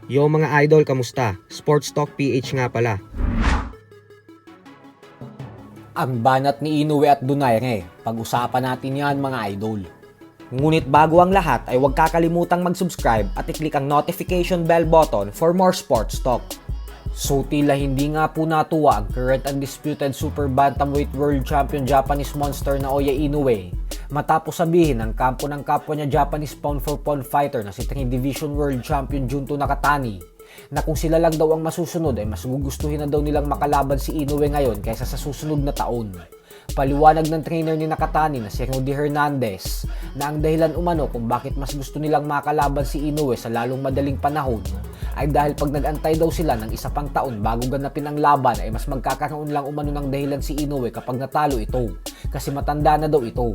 Yo mga idol, kamusta? Sports Talk PH nga pala. Ang banat ni Inoue at Donaire, pag-usapan natin yan mga idol. Ngunit bago ang lahat ay huwag kakalimutang mag-subscribe at i-click ang notification bell button for more sports talk. So tila hindi nga po natuwa ang current undisputed super bantamweight world champion Japanese monster na Naoya Inoue matapos sabihin ng kampo ng kapwa niya Japanese pound for pound fighter na si 3 Division World Champion Junto Nakatani na kung sila lang daw ang masusunod ay mas gugustuhin na daw nilang makalaban si Inoue ngayon kaysa sa susunod na taon. Paliwanag ng trainer ni Nakatani na si Rudy Hernandez na ang dahilan umano kung bakit mas gusto nilang makalaban si Inoue sa lalong madaling panahon ay dahil pag nag-antay daw sila ng isa pang taon bago ganapin ang laban ay mas magkakaroon lang umano ng dahilan si Inoue kapag natalo ito kasi matanda na daw ito.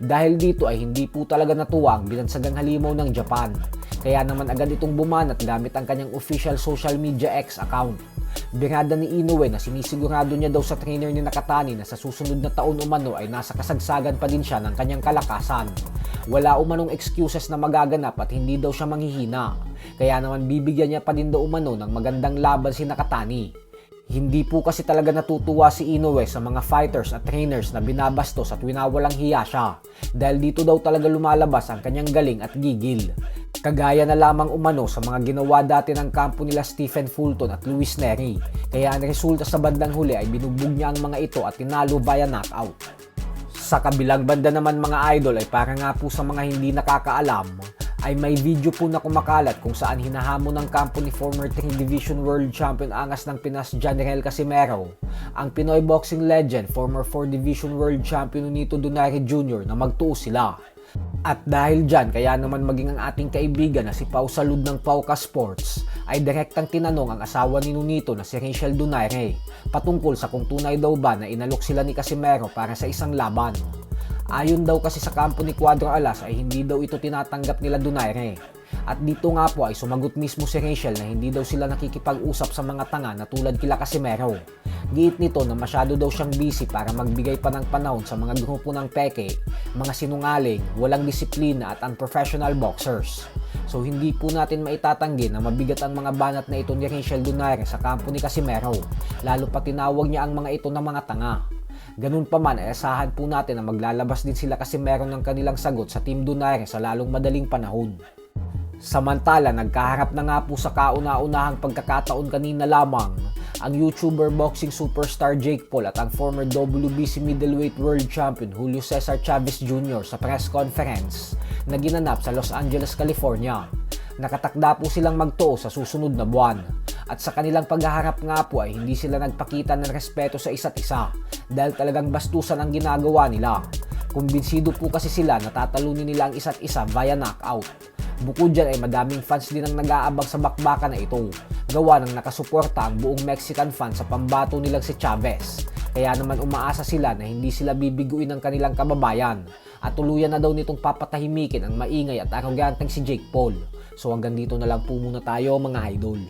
Dahil dito ay hindi po talaga natuwa ang binansagang halimaw ng Japan. Kaya naman agad itong bumanat gamit ang kanyang official social media X account. Birada ni Inoue na sinisigurado niya daw sa trainer ni Nakatani na sa susunod na taon umano ay nasa kasagsagan pa din siya ng kanyang kalakasan. Wala umanong excuses na magaganap at hindi daw siya manghihina. Kaya naman bibigyan niya pa din daw umano ng magandang laban si Nakatani. Hindi po kasi talaga natutuwa si Inoue sa mga fighters at trainers na binabastos at winawalang hiya siya dahil dito daw talaga lumalabas ang kanyang galing at gigil. Kagaya na lamang umano sa mga ginawa dati ng kampo nila Stephen Fulton at Luis Nery. Kaya ang resulta sa bandang huli ay binugbog niya ang mga ito at tinalo via knockout. Sa kabilang banda naman mga idol ay para nga po sa mga hindi nakakaalam ay may video po na kumakalat kung saan hinahamon ng kampo ni former 3 Division World Champion angas ng Pinas Janriel Casimero ang Pinoy boxing legend former 4 Division World Champion Nonito Donaire Jr. na magtuo sila. At dahil dyan, kaya naman maging ang ating kaibigan na si Pau Salud ng Pauka Sports ay direktang tinanong ang asawa ni Nonito na si Rachel Donaire patungkol sa kung tunay daw ba na inalok sila ni Casimero para sa isang laban. Ayon daw kasi sa kampo ni Cuadro Alas ay hindi daw ito tinatanggap nila Donaire. At dito nga po ay sumagot mismo si Rachel na hindi daw sila nakikipag-usap sa mga tanga na tulad kila Casimero. Giit nito na masyado daw siyang busy para magbigay pa ng panahon sa mga grupo ng peke, mga sinungaling, walang disiplina at unprofessional boxers. So hindi po natin maitatanggi na mabigat ang mga banat na ito ni Rachel Donaire sa kampo ni Casimero, lalo pa tinawag niya ang mga ito na mga tanga. Ganun pa man ay asahan po natin na maglalabas din sila kasi meron ng kanilang sagot sa Team Donaire sa lalong madaling panahon. Samantala, nagkaharap na nga po sa kauna-unahang pagkakataon kanina lamang ang YouTuber boxing superstar Jake Paul at ang former WBC middleweight world champion Julio Cesar Chavez Jr. sa press conference na ginanap sa Los Angeles, California. Nakatakda po silang magtuo sa susunod na buwan. At sa kanilang paghaharap nga po ay hindi sila nagpakita ng respeto sa isa't isa dahil talagang bastusan ang ginagawa nila. Kumbinsido po kasi sila na tatalunin nila ang isa't isa via knockout. Bukod dyan ay madaming fans din ang nag-aabang sa bakbakan na ito. Gawa ng nakasuporta ang buong Mexican fans sa pambato nilang si Chavez. Kaya naman umaasa sila na hindi sila bibiguin ng kanilang kababayan at tuluyan na daw nitong papatahimikin ang maingay at aroganteng si Jake Paul. So hanggang dito na lang po muna tayo mga idol.